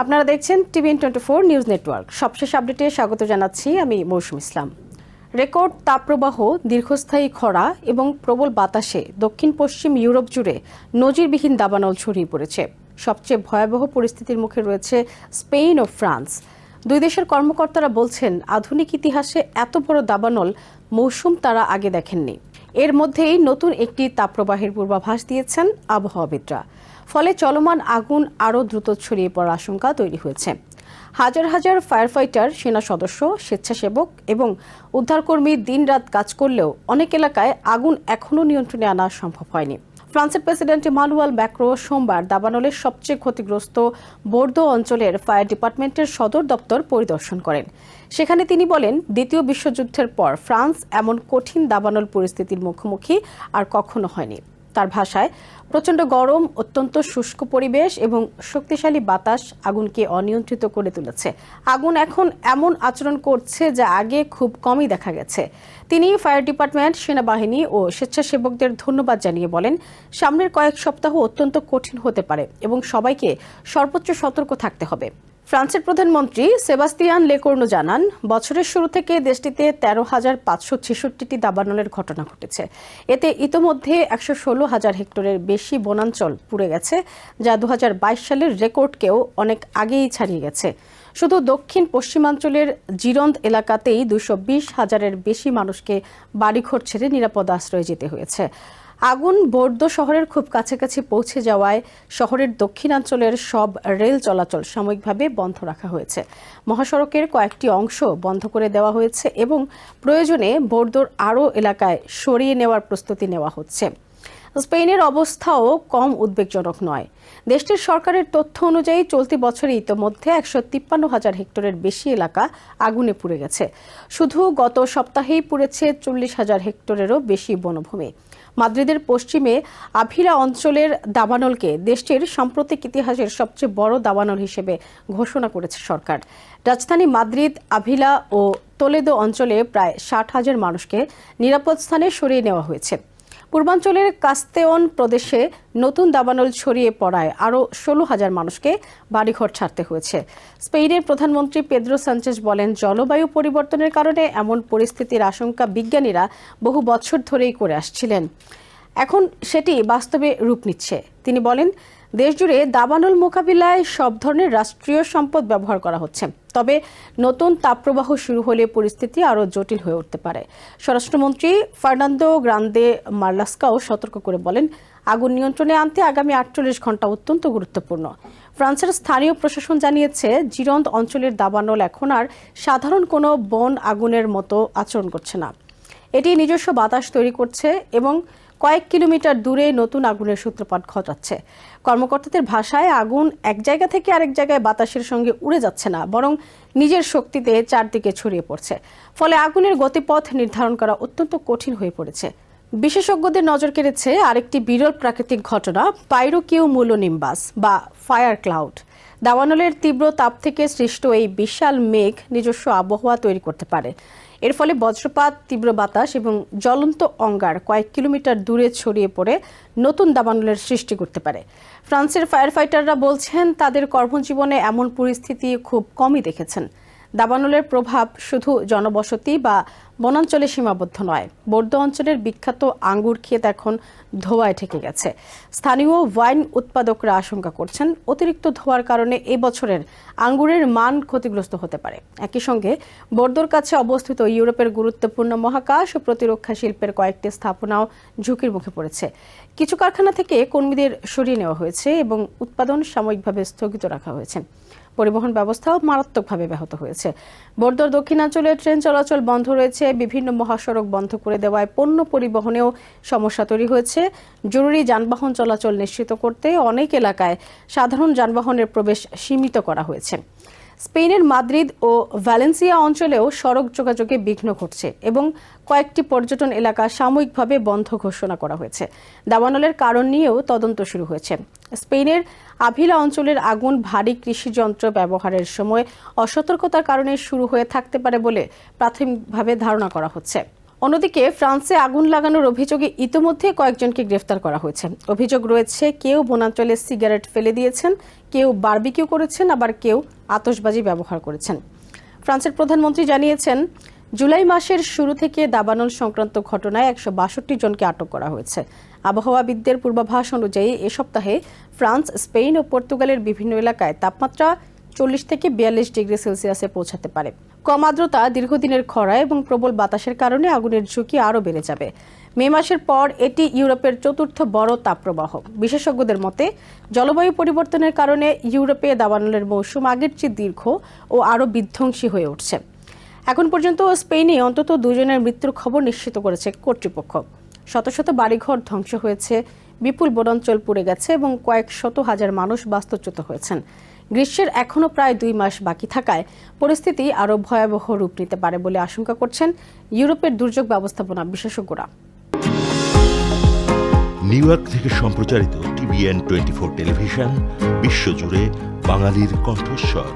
আপনারা দেখছেন TVN24 news network. সবশেষ আপডেটে স্বাগত জানাচ্ছি আমি মৌসুম ইসলাম। রেকর্ড তাপপ্রবাহ, দীর্ঘস্থায়ী খরা এবং প্রবল বাতাসে দক্ষিণ পশ্চিম ইউরোপ জুড়ে নজিরবিহীন দাবানল ছড়িয়ে পড়েছে। সবচেয়ে ভয়াবহ পরিস্থিতির মুখে রয়েছে স্পেন ও ফ্রান্স। দুই দেশের কর্মকর্তারা বলছেন, আধুনিক ইতিহাসে এত বড় দাবানল মৌসুম তারা আগে দেখেননি। এর মধ্যেই নতুন একটি তাপপ্রবাহের পূর্বাভাস দিয়েছেন আবহাওয়াবিদরা। ফলে চলমান আগুন আরও দ্রুত ছড়িয়ে পড়ার আশঙ্কা তৈরি হয়েছে। হাজার হাজার ফায়ার ফাইটার, সেনা সদস্য, স্বেচ্ছাসেবক এবং উদ্ধারকর্মী দিনরাত কাজ করলেও অনেক এলাকায় আগুন এখনও নিয়ন্ত্রণে আনা সম্ভব হয়নি। ফ্রান্সের প্রেসিডেন্ট ইমানুয়েল ম্যাক্রো সোমবার দাবানলের সবচেয়ে ক্ষতিগ্রস্ত বোর্দো অঞ্চলের ফায়ার ডিপার্টমেন্টের সদর দপ্তর পরিদর্শন করেন। সেখানে তিনি বলেন, দ্বিতীয় বিশ্বযুদ্ধের পর ফ্রান্স এমন কঠিন দাবানল পরিস্থিতির মুখোমুখি আর কখনো হয়নি। তার ভাষায়, প্রচণ্ড গরম, অত্যন্ত শুষ্ক পরিবেশ এবং শক্তিশালী বাতাস আগুনকে অনিয়ন্ত্রিত করে তুলেছে। আগুন এখন এমন আচরণ করছে যা আগে খুব কমই দেখা গেছে। তিনি ফায়ার ডিপার্টমেন্ট, সেনাবাহিনী ও স্বেচ্ছাসেবকদের ধন্যবাদ জানিয়ে বলেন, সামনের কয়েক সপ্তাহ অত্যন্ত কঠিন হতে পারে এবং সবাইকে সর্বোচ্চ সতর্ক থাকতে হবে। ফ্রান্সের প্রধানমন্ত্রী সেবাস্তিয়ান লেকোর্নো জানান, বছরের শুরু থেকে দেশটিতে 13,566টি দাবানলের ঘটনা ঘটেছে। এতে ইতোমধ্যে 116,000 হেক্টরের বেশি বনাঞ্চল পুড়ে গেছে, যা 2022 সালের রেকর্ডকেও অনেক আগেই ছাড়িয়ে গেছে। শুধু দক্ষিণ পশ্চিমাঞ্চলের জিরন্দ এলাকাতেই 220,000-এর বেশি মানুষকে বাড়িঘর ছেড়ে নিরাপদ আশ্রয়ে যেতে হয়েছে। আগুন বোর্দো শহরের খুব কাছাকাছি পৌঁছে যাওয়ায় শহরের দক্ষিণাঞ্চলের সব রেল চলাচল সাময়িকভাবে বন্ধ রাখা হয়েছে। মহাসড়কের কয়েকটি অংশ বন্ধ করে দেওয়া হয়েছে এবং প্রয়োজনে বোর্দোর আরও এলাকায় সরিয়ে নেওয়ার প্রস্তুতি নেওয়া হচ্ছে। স্পেনের অবস্থাও কম উদ্বেগজনক নয়। দেশটির সরকারের তথ্য অনুযায়ী চলতি বছরে ইতোমধ্যে 153,000 হেক্টরের বেশি এলাকা আগুনে পুড়ে গেছে। শুধু গত সপ্তাহেই পুড়েছে 40,000 হেক্টরেরও বেশি বনভূমি। মাদ্রিদের পশ্চিমে আভিলা অঞ্চলের দাবানলকে দেশটির সাম্প্রতিক ইতিহাসের সবচেয়ে বড় দাবানল হিসেবে ঘোষণা করেছে সরকার। রাজধানী মাদ্রিদ, আভিলা ও তোলেদো অঞ্চলে প্রায় 60,000 মানুষকে নিরাপদ স্থানে সরিয়ে নেওয়া হয়েছে। পূর্বাঞ্চলের কাস্তেওন প্রদেশে নতুন দাবানল ছড়িয়ে পড়ায় আরও 16,000 মানুষকে বাড়িঘর ছাড়তে হয়েছে। স্পেনের প্রধানমন্ত্রী পেদ্রো সানচেজ বলেন, জলবায়ু পরিবর্তনের কারণে এমন পরিস্থিতির আশঙ্কা বিজ্ঞানীরা বহু বছর ধরেই করে আসছিলেন। এখন সেটি বাস্তবে রূপ নিচ্ছে। তিনি বলেন, দেশজুড়ে দাবানল মোকাবিলায় সব ধরনের রাষ্ট্রীয় সম্পদ ব্যবহার করা হচ্ছে। তবে নতুন তাপপ্রবাহ শুরু হলে পরিস্থিতি আরও জটিল হয়ে উঠতে পারে। স্বরাষ্ট্রমন্ত্রী ফার্নান্দো গ্রান্দে মার্লাস্কাও সতর্ক করে বলেন, আগুন নিয়ন্ত্রণে আনতে আগামী 48 ঘণ্টা অত্যন্ত গুরুত্বপূর্ণ। ফ্রান্সের স্থানীয় প্রশাসন জানিয়েছে, জিরন্দ অঞ্চলের দাবানল এখন আর সাধারণ কোনো বন আগুনের মতো আচরণ করছে না। এটি নিজস্ব বাতাস তৈরি করছে এবং কয়েক কিলোমিটার দূরে নতুন আগুনের সূত্রপাত ঘটাচ্ছে। কর্মকর্তাদের ভাষায়, আগুন এক জায়গা থেকে আরেক জায়গায় বাতাসের সঙ্গে উড়ে যাচ্ছে না, বরং নিজের শক্তিতে চারদিকে ছড়িয়ে পড়ছে। ফলে আগুনের গতিপথ নির্ধারণ করা অত্যন্ত কঠিন হয়ে পড়েছে। বিশেষজ্ঞদের নজর কেড়েছে আরেকটি বিরল প্রাকৃতিক ঘটনা, পাইরোকিউমুলোনিম্বাস বা ফায়ার ক্লাউড। দাবানলের তীব্র তাপ থেকে সৃষ্ট এই বিশাল মেঘ নিজস্ব আবহাওয়া তৈরি করতে পারে। এর ফলে বজ্রপাত, তীব্র বাতাস এবং জ্বলন্ত অঙ্গার কয়েক কিলোমিটার দূরে ছড়িয়ে পড়ে নতুন দাবানলের সৃষ্টি করতে পারে। ফ্রান্সের ফায়ার ফাইটাররা বলছেন, তাদের কর্মজীবনে এমন পরিস্থিতি খুব কমই দেখেছেন। দাবানলের প্রভাব শুধু জনবসতি বা বনাঞ্চলে সীমাবদ্ধ নয়। বোর্দো অঞ্চলের বিখ্যাত আঙ্গুর ক্ষেত এখন ধোঁয়ায় ঢেকে গেছে। স্থানীয় ওয়াইন উৎপাদকরা আশঙ্কা করছেন, অতিরিক্ত ধোঁয়ার কারণে এই বছরের আঙ্গুরের মান ক্ষতিগ্রস্ত হতে পারে। একই সঙ্গে বোর্দোর কাছে অবস্থিত ইউরোপের গুরুত্বপূর্ণ মহাকাশ ও প্রতিরক্ষা শিল্পের কয়েকটি স্থাপনাও ঝুঁকির মুখে পড়েছে। কিছু কারখানা থেকে কর্মীদের সরিয়ে নেওয়া হয়েছে এবং উৎপাদন সাময়িকভাবে স্থগিত রাখা হয়েছে। পরিবহন ব্যবস্থাও মারাত্মকভাবে ব্যাহত হয়েছে। বোর্দোর দক্ষিণাঞ্চলে ট্রেন চলাচল বন্ধ রয়েছে। বিভিন্ন মহাসড়ক বন্ধ করে দেওয়ায় পণ্য পরিবহনেও সমস্যা তৈরি হয়েছে। জরুরি যানবাহন চলাচল নিশ্চিত করতে অনেক এলাকায় সাধারণ যানবাহনের প্রবেশ সীমিত করা হয়েছে। স্পেনের মাদ্রিদ ও ভ্যালেন্সিয়া অঞ্চলেও সড়ক যোগাযোগে বিঘ্ন ঘটছে এবং কয়েকটি পর্যটন এলাকা সাময়িকভাবে বন্ধ ঘোষণা করা হয়েছে। দাবানলের কারণ নিয়েও তদন্ত শুরু হয়েছে। স্পেনের আভিলা অঞ্চলের আগুন ভারী কৃষিযন্ত্র ব্যবহারের সময় অসতর্কতার কারণে শুরু হয়ে থাকতে পারে বলে প্রাথমিকভাবে ধারণা করা হচ্ছে। অন্যদিকে ফ্রান্সে আগুন লাগানোর অভিযোগে ইতোমধ্যে কয়েকজনকে গ্রেফতার করা হয়েছে। অভিযোগ রয়েছে কেউ বনাঞ্চলে সিগারেট ফেলে দিয়েছেন, কেউ বারবিকিউ করেছেন, আবার কেউ আতশবাজি ব্যবহার করেছেন। ফ্রান্সের প্রধানমন্ত্রী জানিয়েছেন, জুলাই মাসের শুরু থেকে দাবানল সংক্রান্ত ঘটনায় 162 জনকে আটক করা হয়েছে। আবহাওয়াবিদদের পূর্বাভাস অনুযায়ী এ সপ্তাহে ফ্রান্স, স্পেন ও পর্তুগালের বিভিন্ন এলাকায় তাপমাত্রা 40 থেকে 42 ডিগ্রি সেলসিয়াসে পৌঁছাতে পারে। কম আর্দ্রতা, দীর্ঘদিনের খরা এবং প্রবল বাতাসের কারণে আগুনের ঝুঁকি আরও বেড়ে যাবে। মে মাসের পর এটি ইউরোপের চতুর্থ বড় তাপপ্রবাহ। বিশেষজ্ঞদের মতে, জলবায়ু পরিবর্তনের কারণে ইউরোপে দাবানলের মৌসুম আগের চেয়ে দীর্ঘ ও আরও বিধ্বংসী হয়ে উঠছে। এখন পর্যন্ত স্পেনে অন্তত 2 জনের মৃত্যুর খবর নিশ্চিত করেছে কর্তৃপক্ষ। শত শত বাড়িঘর ধ্বংস হয়েছে, বিপুল বনাঞ্চল পুড়ে গেছে এবং কয়েক শত হাজার মানুষ বাস্তুচ্যুত হয়েছেন। গ্রীষ্মের এখনও প্রায় 2 মাস বাকি থাকায় পরিস্থিতি আরও ভয়াবহ রূপ নিতে পারে বলে আশঙ্কা করছেন ইউরোপের দুর্যোগ ব্যবস্থাপনা বিশেষজ্ঞরা। নিউ ইয়র্ক থেকে সম্প্রচারিত TVN 24 টেলিভিশন বিশ্বজুড়ে বাঙালির কণ্ঠস্বর।